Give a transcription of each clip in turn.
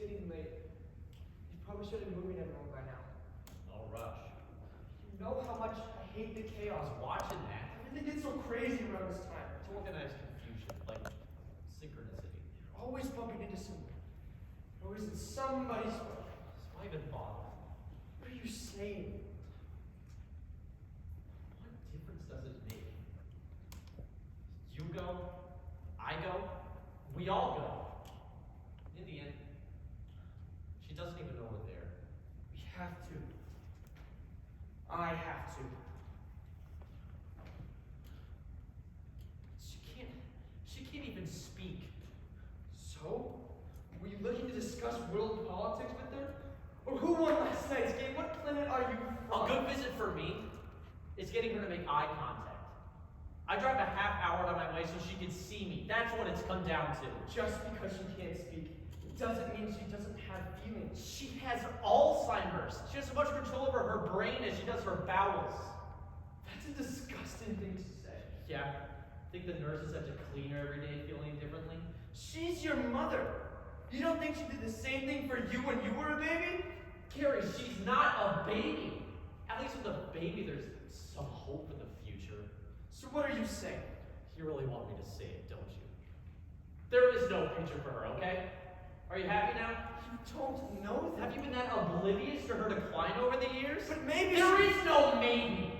getting late. You probably should have moved everyone by now. No rush. You know how much I hate the I chaos. was watching that. Everything gets so crazy around this time. To organize confusion, like synchronicity. You're always bumping into someone. You're always in somebody's way. So why even bother? What are you saying? What difference does it make? You go, I go, we all go. In the end, she doesn't even know we're there. We have to. I have to. She can't even speak. So? Were you looking to discuss world politics with her? Or who won last night's game? What planet are you from? A good visit for me is getting her to make eye contact. I drive a half hour out of my way so she can see me. That's what it's come down to. Just because she can't speak, it doesn't mean she doesn't have feelings. She has Alzheimer's. She has as much control over her brain as she does her bowels. That's a disgusting thing to say. Yeah? Think the nurses have to clean her every day feeling differently? She's your mother. You don't think she did the same thing for you when you were a baby? Carrie, she's not a baby. At least with a baby, there's some hope in the future. So what are you saying? You really want me to say it, don't you? There is no future for her, okay? Are you happy now? You don't know that. Have you been that oblivious to her decline over the years? But maybe There is no maybe.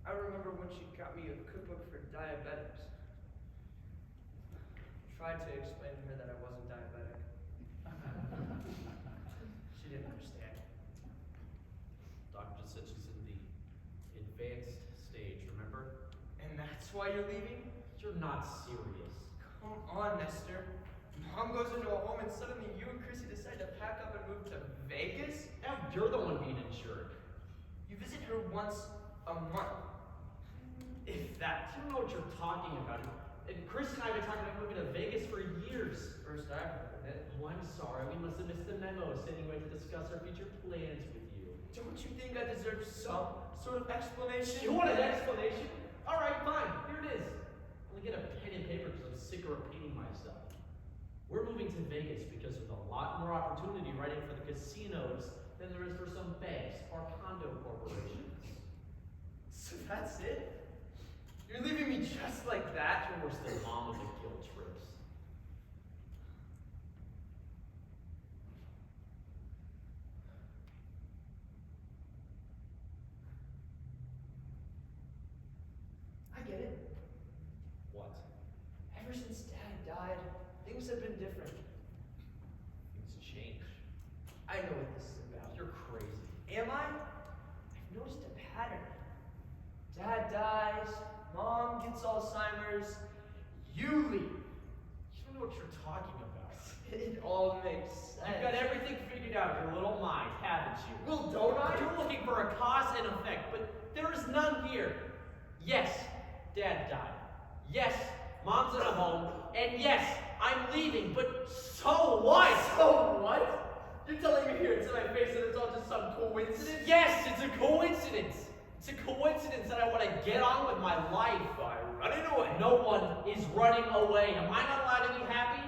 I remember when she got me a cookbook for diabetics. Tried to explain to her that I wasn't diabetic. She didn't understand. Doctor just said she's in the advanced stage, remember? And that's why you're leaving? You're not serious. Come on, Nestor. Mom goes into a home and suddenly you and Chrissy decide to pack up and move to Vegas? Now you're the one being a jerk. You visit her once a month. If that. You don't know what you're talking about. And Chris and I have been talking about moving to Vegas for years. First I've heard it. Oh, I'm sorry. We must have missed the memo sending away to discuss our future plans with you. Don't you think I deserve some sort of explanation? You want an explanation? All right, fine. Here it is. I'll get a pen and paper because I'm sick of repeating myself. We're moving to Vegas because there's a lot more opportunity writing for the casinos than there is for some banks or condo corporations. So that's it? You're leaving me just like that? You're worse than mom with the guilt trips. I get it. What? Ever since Dad died, things have been different. Things change. I know what this is about. You're crazy. Am I? I've noticed a pattern. Dad dies, Mom gets Alzheimer's, you leave. You don't know what you're talking about. It all makes sense. You've got everything figured out in your little mind, haven't you? Well, don't I? You're looking for a cause and effect, but there is none here. Yes, Dad died. Yes, Mom's in a home. And yes, I'm leaving, but so what? So what? You're telling me here to my face that it's all just some coincidence? Yes, it's a coincidence. It's a coincidence that I want to get on with my life. By running away. No one is running away. Am I not allowed to be happy?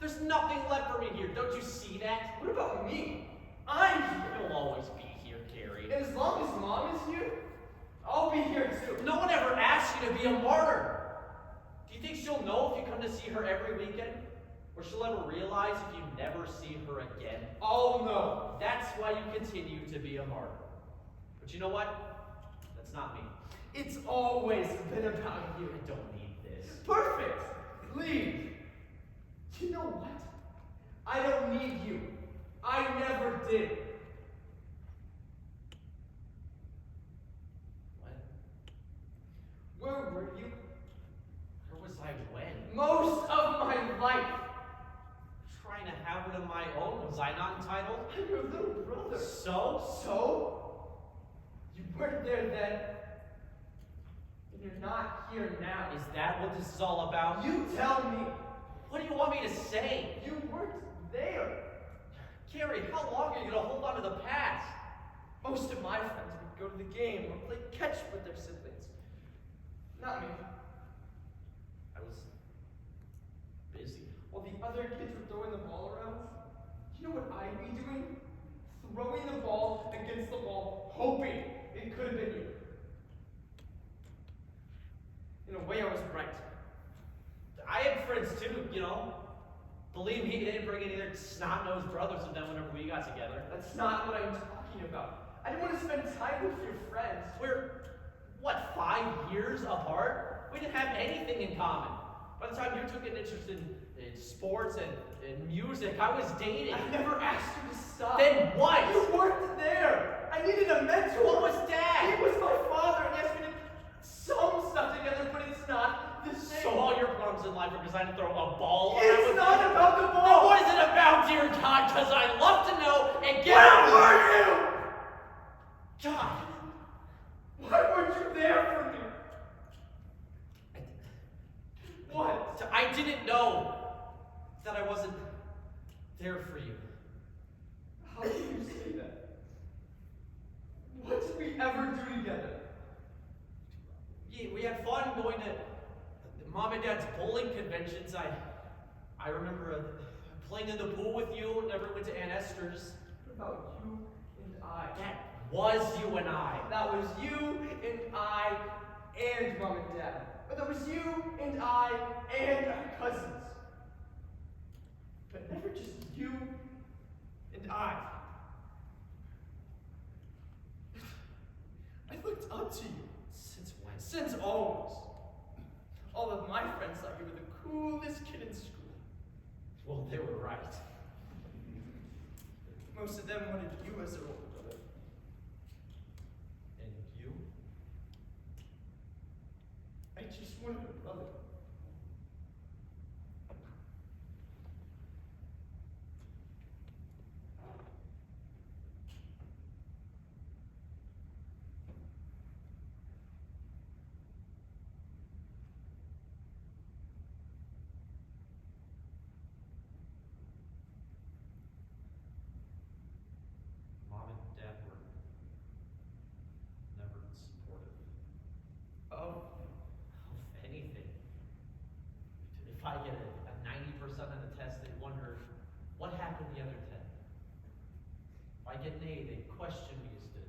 There's nothing left for me here. Don't you see that? What about me? I'm here. You'll always be here, Carrie. And as long as Mom is here, I'll be here too. No one ever asked you to be a martyr. Do you think she'll know if you come to see her every weekend? Or she'll ever realize if you never see her again? Oh no. That's why you continue to be a martyr. But you know what? That's not me. It's always been about you. I don't need this. Perfect. Leave. You know what? I don't need you. I never did. What? Where were you? Where was I when? Most of my life. Trying to have one of my own. Was I not entitled? I'm your little brother. So? So? You weren't there then. And you're not here now. Is that what this is all about? You tell me. What do you want me to say? You weren't there. Carrie, how long are you going to hold on to the past? Most of my friends would go to the game or play catch with their siblings. right. I had friends too, you know. Believe me, they didn't bring any of their snot-nosed brothers with them whenever we got together. That's not what I'm talking about. I didn't want to spend time with your friends. We're, what, 5 years apart? We didn't have anything in common. By the time you took an interest in sports and music, I was dating. I never asked you to stop. Then what? You weren't there. I needed a mentor. What was Dad? He was my father and asked me to sum stuff together, but it's not the same. So all your problems in life are because I didn't throw a ball around It's with not you? about the Then ball. what is it about, dear God? Because I love to know and get Where were you? God. Why weren't you there for me? What? I didn't know that I wasn't there for you. How can you say that? What did we ever do together? Yeah, we had fun going to Mom and Dad's bowling conventions. I remember playing in the pool with you whenever we went to Aunt Esther's. What about you and I? That was you and I. That was you and I and Mom and Dad. But that was you and I and our cousins. But never just you and I. I looked up to you. Since when? Since always. All of my friends thought you were the coolest kid in school. Well, they were right. Most of them wanted you as their older brother. And you? I just wanted a brother. Mom and Dad were never supportive Oh, of anything. If I get a 90% on the test, they wonder, what happened the other 10? If I get an A, they question me as to,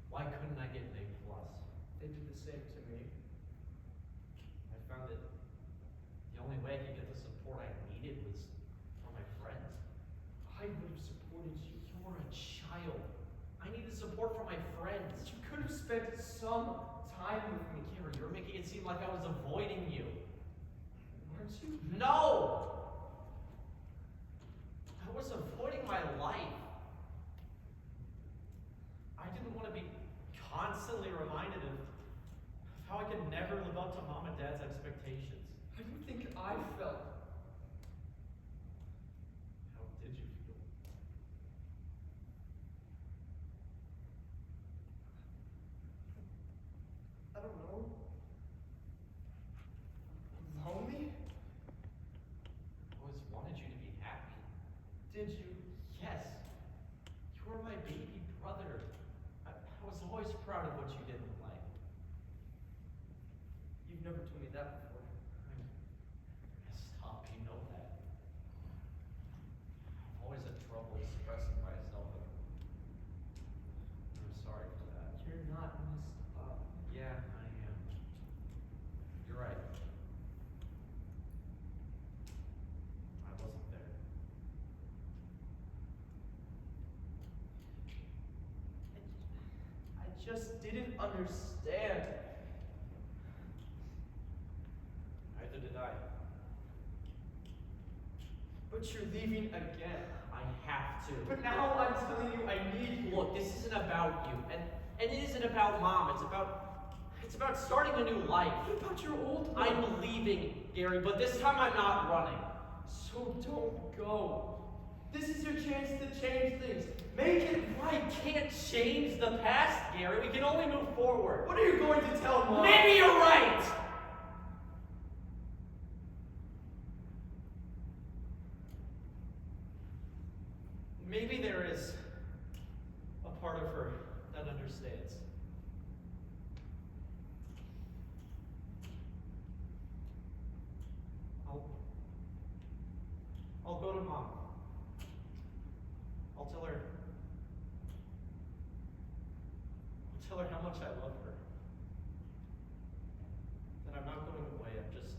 why couldn't I get an A+. they did the same to me. I found that the only way I could get the support I needed was from my friends. I would have supported you. You're a child. I needed support from my friends. You could have spent some time with me. Gary, you're making it seem like I was avoiding you. Weren't you? No! I was avoiding my life. I didn't want to be constantly reminded of how I could never live up to Mom and Dad's expectations. How do you think I felt? How did you feel? I don't know. Lonely? I always wanted you to be happy. Did you? Yes. You were my baby brother. I was always proud of what you did in life. You've never told me that before. I'm messed up, you know that. I've always had trouble expressing myself, and I'm sorry for that. You're not messed up. Yeah, I am. You're right. I wasn't there. I just didn't understand. Neither did I. But you're leaving again. I have to. But now I'm telling you I need you. Look, this isn't about you, and it isn't about Mom. It's about starting a new life. What about your old one? I'm leaving, Gary, but this time I'm not running. So don't go. This is your chance to change things. Make it right. I can't change the past, Gary. We can only move forward. What are you going to tell Mom? Maybe you're right. Maybe there is a part of her that understands. I'll go to Mom. I'll tell her how much I love her. That I'm not going away, I'm just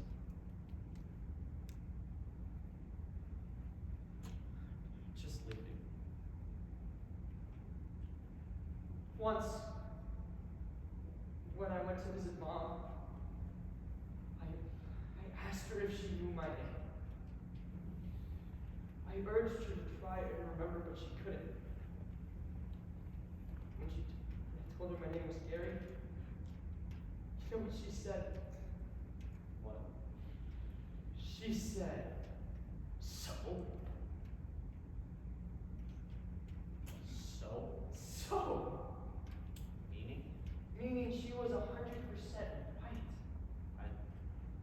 Once, when I went to visit Mom, I asked her if she knew my name. I urged her to try and remember, but she couldn't. When I told her my name was Gary, you know what she said? What? She said, so? So? Meaning? Meaning she was 100% right.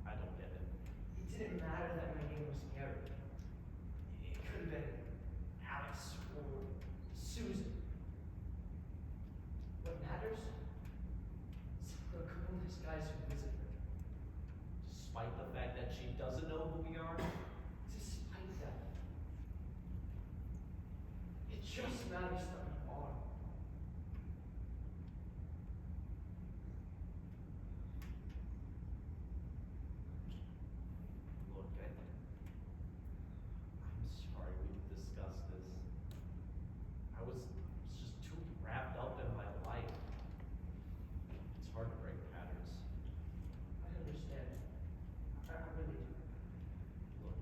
I don't get it. It didn't matter that my name was Gary. It could have been Alex or Susan. What matters is for a couple of these guys who visit her. Despite the fact that she doesn't know who we are? Despite that, it just matters that we are. Look, I'm sorry we've discussed this. I was just too wrapped up in my life. It's hard to break patterns. I understand. I really do. Look,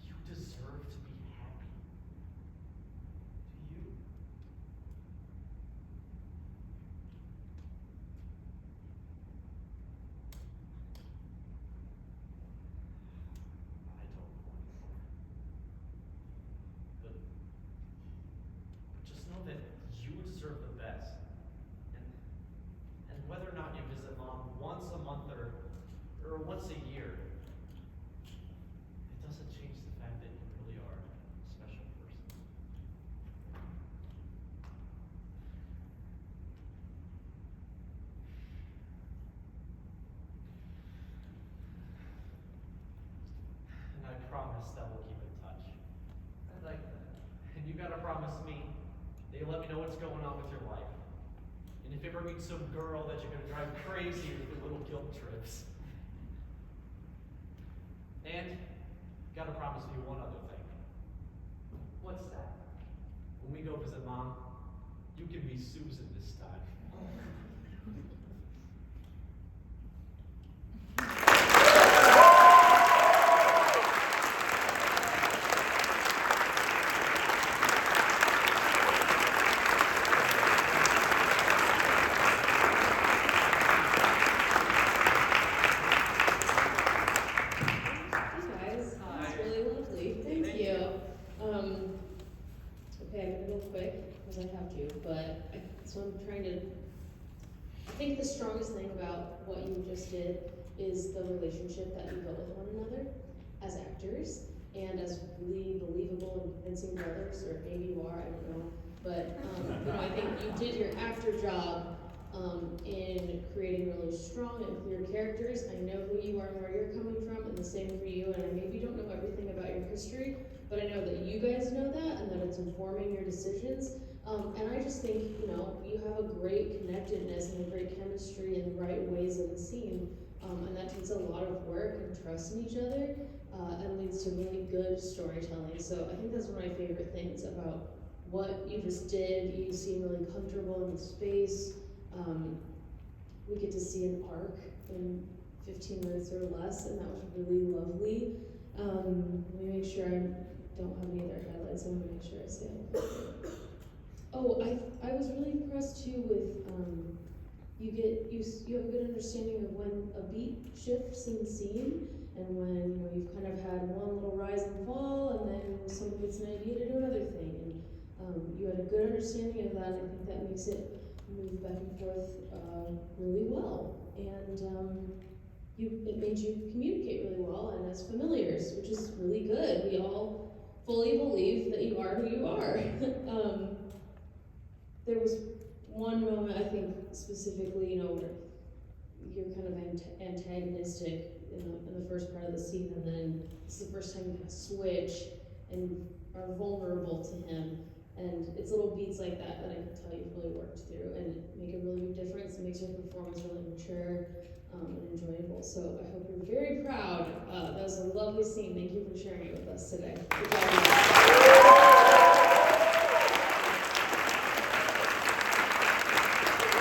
you deserve to be happy. Do you? I don't know anymore. But just know that you deserve the best. And whether or not you visit Mom once a month or once a year, it doesn't change the fact that you really are a special person. And I promise that we'll keep in touch. I like that. And you gotta promise me that you'll let me know what's going on with your life. And if you ever meet some girl that you're gonna drive crazy with your little guilt trips. And gotta promise me one other thing. What's that? When we go visit Mom, you can be Susan this time. Hi guys, that's really lovely. Thank you. Okay, I'm gonna go quick because I have to, but so I'm trying to. I think the strongest thing about what you just did is the relationship that you built with one another as actors and as really believable and convincing brothers, or maybe you are, I don't know. But I think you did your actor job in creating really strong and clear characters. I know who you are and where you're coming from, and the same for you. And I maybe don't know everything about your history, but I know that you guys know that and that it's informing your decisions. And I just think, you have a great connectedness and a great chemistry in the right ways of the scene. And that takes a lot of work and trust in each other, and leads to really good storytelling. So I think that's one of my favorite things about what you just did. You seem really comfortable in the space. We get to see an arc in 15 minutes or less, and that was really lovely. Let me make sure I don't have any other highlights. I'm gonna make sure I say it. Oh, I was really impressed too with you have a good understanding of when a beat shifts in the scene, and when you've kind of had one little rise and fall, and then someone gets an idea to do another thing, and you had a good understanding of that. And I think that makes it move back and forth really well, and it made you communicate really well and as familiars, which is really good. We all fully believe that you are who you are. There was one moment, I think specifically, where you're kind of antagonistic in the first part of the scene, and then this is the first time you kind of switch and are vulnerable to him. And it's little beats like that that I can tell you've really worked through and make a really big difference. It makes your performance really mature and enjoyable. So I hope you're very proud. That was a lovely scene. Thank you for sharing it with us today. Good job.